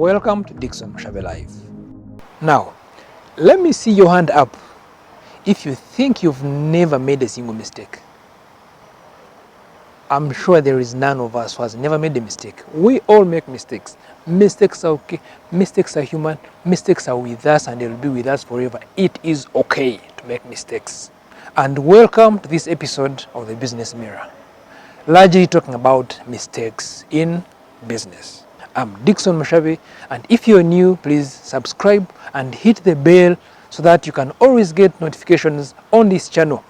Welcome to Dickson Live. Now, let me see your hand up if you think you've never made a single mistake. I'm sure there is none of us who has never made a mistake. We all make mistakes. Mistakes are okay. Mistakes are human. Mistakes are with us and they'll be with us forever. It is okay to make mistakes. And welcome to this episode of the Business Mirror, largely talking about mistakes in business. I'm Dickson Mushabe, and if you're new, please subscribe and hit the bell so that you can always get notifications on this channel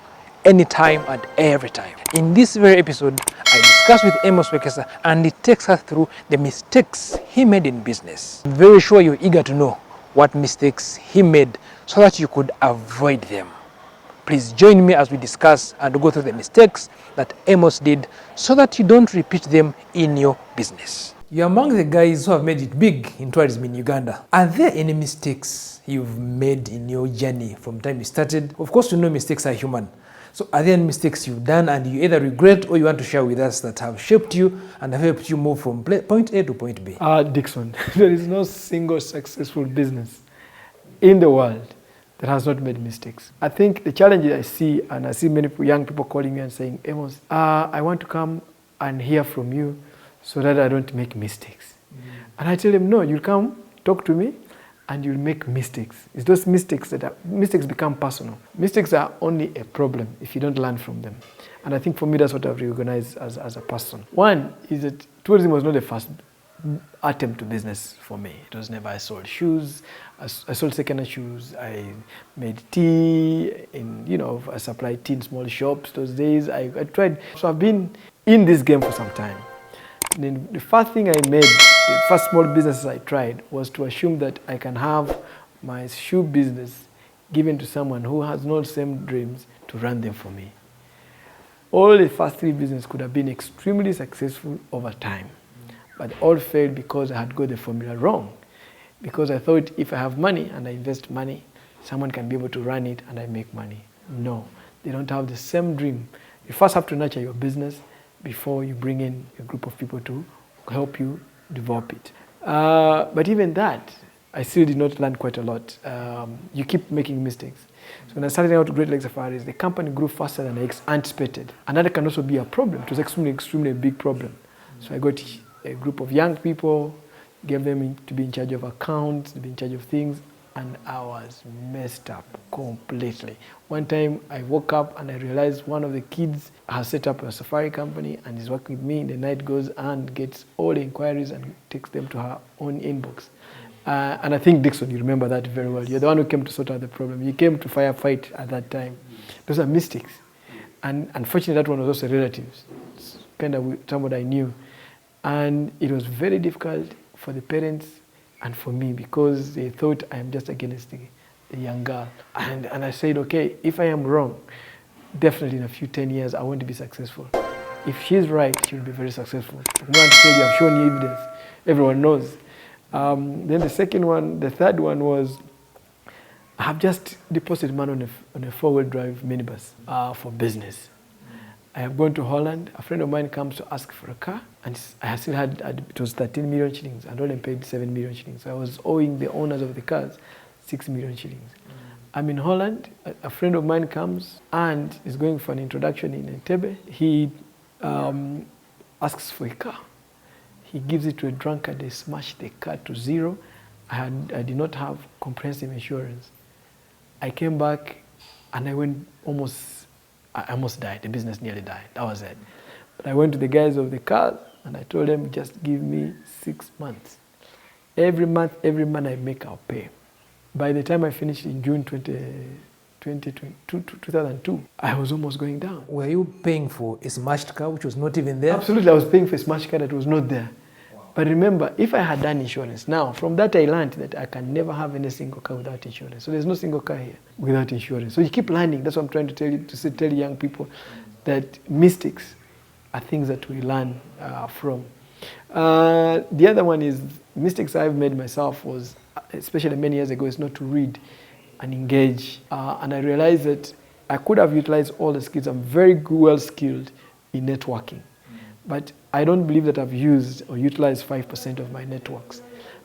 anytime and every time. In this very episode, I discuss with Amos Wekesa and he takes us through the mistakes he made in business. I'm very sure you're eager to know what mistakes he made so that you could avoid them. Please join me as we discuss and go through the mistakes that Amos did so that you don't repeat them in your business. You're among the guys who have made it big in tourism in Uganda. Are there any mistakes you've made in your journey from the time you started? Of course, we know mistakes are human. So are there any mistakes you've done and you either regret or you want to share with us that have shaped you and have helped you move from point A to point B? Dickson, there is no single successful business in the world that has not made mistakes. I think the challenge I see, and I see many young people calling me and saying, Amos, I want to come and hear from you so that I don't make mistakes. And I tell them, no, you'll come, talk to me, and you'll make mistakes. It's those mistakes mistakes become personal. Mistakes are only a problem if you don't learn from them. And I think for me, that's what I've recognized as a person. One is that tourism was not the first attempt to business for me. It was never. I sold shoes, I sold second-hand shoes, I made tea, I supplied tea in small shops those days. I tried. So I've been in this game for some time. And then the first thing I made, the first small business I tried was to assume that I can have my shoe business given to someone who has no same dreams to run them for me. All the first three businesses could have been extremely successful over time, but all failed because I had got the formula wrong. Because I thought if I have money and I invest money, someone can be able to run it and I make money. No, they don't have the same dream. You first have to nurture your business before you bring in a group of people to help you develop it. But even that, I still did not learn quite a lot. You keep making mistakes. So when I started out Great Lake Safaris, the company grew faster than I anticipated. And that can also be a problem. It was extremely big problem. So I got a group of young people, gave them to be in charge of accounts, to be in charge of things, and I was messed up completely. One time I woke up and I realized one of the kids has set up a safari company and is working with me. In the night goes and gets all the inquiries and takes them to her own inbox. And I think, Dickson, you remember that very well. You're the one who came to sort out the problem. You came to firefight at that time. Those are mistakes. And unfortunately, that one was also relatives. It's kind of someone I knew. And it was very difficult for the parents and for me because they thought I'm just against the young girl. And I said, okay, if I am wrong, definitely in a few 10 years, I want to be successful. If she's right, she'll be very successful. I'm going to tell you, I've shown you evidence. Everyone knows. Then the third one was, I have just deposited money on a four-wheel drive minibus for business. I have gone to Holland. A friend of mine comes to ask for a car, and I still had it was 13 million shillings. I'd only paid 7 million shillings. So I was owing the owners of the cars 6 million shillings. I'm in Holland. A friend of mine comes and is going for an introduction in Entebbe. He asks for a car. He gives it to a drunkard. They smash the car to zero. I did not have comprehensive insurance. I came back, and I almost died. The business nearly died. That was it. But I went to the guys of the car and I told them, just give me 6 months. Every month I make, I'll pay. By the time I finished in June 2002, I was almost going down. Were you paying for a smashed car which was not even there? Absolutely, I was paying for a smashed car that was not there. Wow. But remember, if I had done insurance, now from that I learned that I can never have any single car without insurance. So there's no single car here without insurance. So you keep learning. That's what I'm trying to tell you, tell young people that mistakes are things that we learn from. The other one is mistakes I've made myself was, especially many years ago, is not to read and engage. And I realized that I could have utilized all the skills. I'm very well skilled in networking. But I don't believe that I've used or utilized 5% of my networks.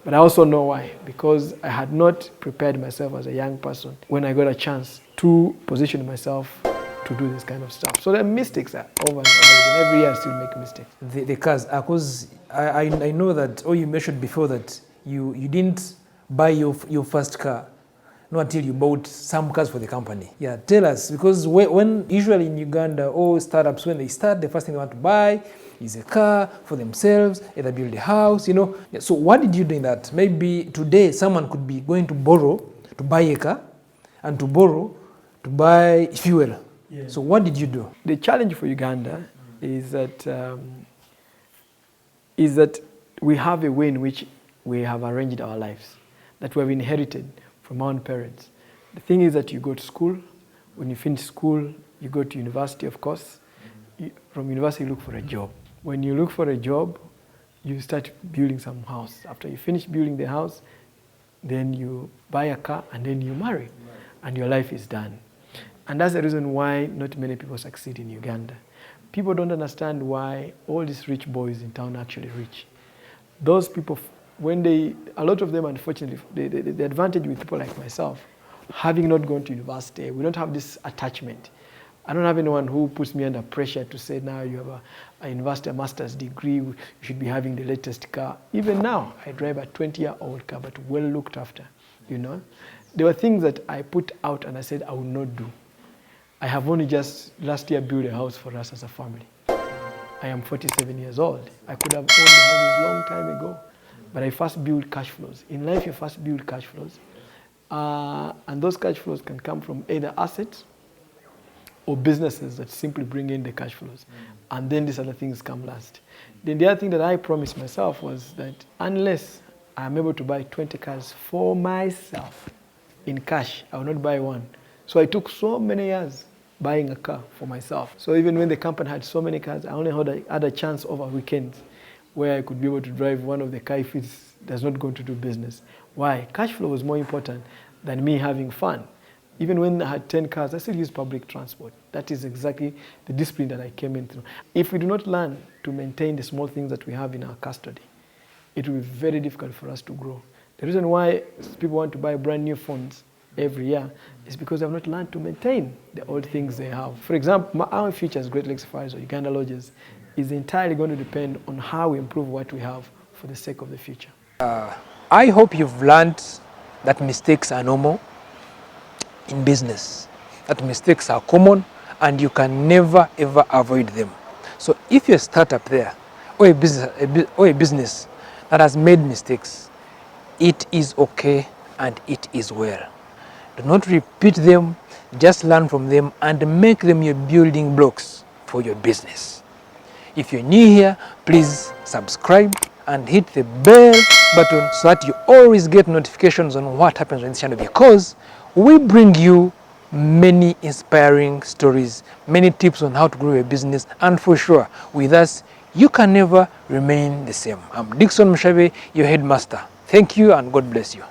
But I also know why, because I had not prepared myself as a young person when I got a chance to position myself to do this kind of stuff. So the mistakes are over and over again. Every year I still make mistakes. The cars, because I know that, or you mentioned before that you didn't buy your first car, not until you bought some cars for the company. Yeah, tell us, because when usually in Uganda, all startups, when they start, the first thing they want to buy is a car for themselves, either build a house, you know. Yeah, so what did you do in that? Maybe today someone could be going to borrow to buy a car and to borrow to buy fuel. Yeah. So what did you do? The challenge for Uganda is that we have a way in which we have arranged our lives, that we have inherited from our own parents. The thing is that you go to school. When you finish school, you go to university, of course. From university, you look for a job. When you look for a job, you start building some house. After you finish building the house, then you buy a car and then you marry, and your life is done. And that's the reason why not many people succeed in Uganda. People don't understand why all these rich boys in town are actually rich. Those people, a lot of them, unfortunately, the advantage with people like myself, having not gone to university, we don't have this attachment. I don't have anyone who puts me under pressure to say, now you have a university, a master's degree, you should be having the latest car. Even now, I drive a 20-year-old car, but well looked after, you know. There were things that I put out and I said I would not do. I have only just last year built a house for us as a family. I am 47 years old. I could have owned houses long time ago, but I first build cash flows. In life, you first build cash flows. And those cash flows can come from either assets or businesses that simply bring in the cash flows. And then these other things come last. Then the other thing that I promised myself was that unless I'm able to buy 20 cars for myself in cash, I will not buy one. So I took so many years buying a car for myself. So even when the company had so many cars, I only had a chance over weekends where I could be able to drive one of the car if it does not go to do business. Why? Cash flow was more important than me having fun. Even when I had 10 cars, I still use public transport. That is exactly the discipline that I came in through. If we do not learn to maintain the small things that we have in our custody, it will be very difficult for us to grow. The reason why people want to buy brand new phones every year is because they have not learned to maintain the old things they have. For example, our future as Great Lakes Safaris or Uganda Lodges is entirely going to depend on how we improve what we have for the sake of the future. I hope you've learned that mistakes are normal in business, that mistakes are common and you can never ever avoid them. So if you're a startup there or a business that has made mistakes, it is okay and it is well. Do not repeat them, just learn from them and make them your building blocks for your business. If you're new here, please subscribe and hit the bell button so that you always get notifications on what happens on this channel, because we bring you many inspiring stories, many tips on how to grow your business, and for sure, with us, you can never remain the same. I'm Dickson Mushabe, your headmaster. Thank you and God bless you.